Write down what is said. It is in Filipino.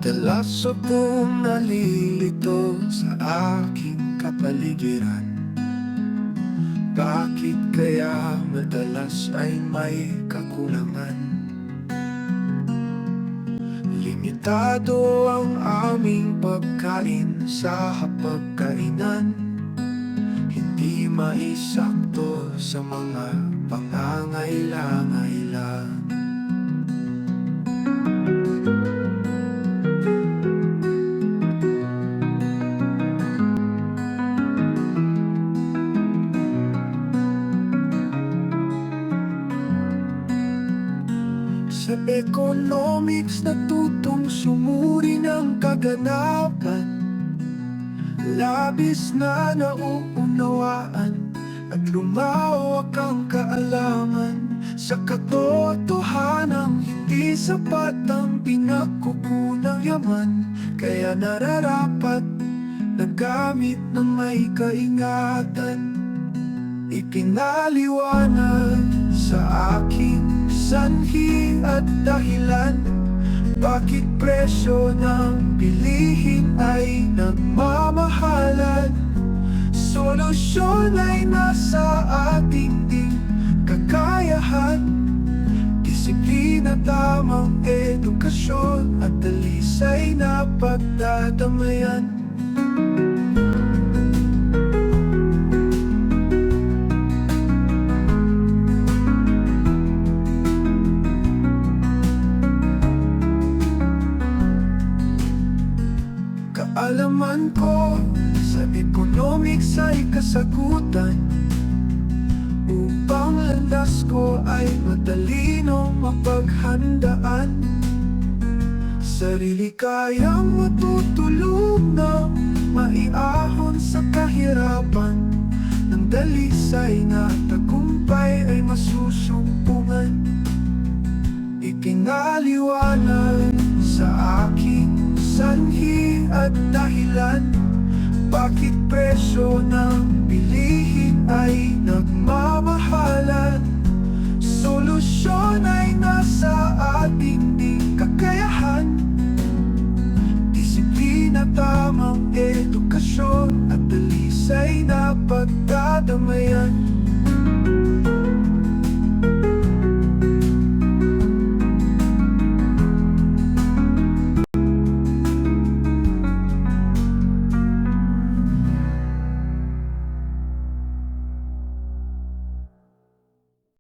Madalas akong nalilito sa aking kapaligiran. Bakit kaya madalas ay may kakulangan? Limitado ang aming pagkain sa hapagkainan. Hindi maisakto sa mga pangangailangan. Sa economics natutong sumuri ng kaganapan. Labis na nauunawaan at lumawak ang kaalaman sa katotohanang hindi sapat ang pinagkukunang yaman. Kaya nararapat na gamit ng may kaingatan. Ipinaliwanag sa aking sanhi at dahilan bakit presyo ng bilihin ay nagmamahalan. Solusyon ay nasa ating ding kakayahan. Disiplina, tamang edukasyon at dalisay na pagdadamayan. Kaalaman ko sa economics ay kasagutan upang landas ko ay matalino mapaghandaan. Sarili kayang matutulog na maiahon sa kahirapan. Ng dalisay na tagumpay ay masusumpungan. Ipinaliwanag sa aking sanhi at dahilan bakit presyo ng bilihin ay nagmamahalan. Solusyon ay nasa ating ding kakayahan. Disiplina, tamang edukasyon at dalisay na pagdadamayan.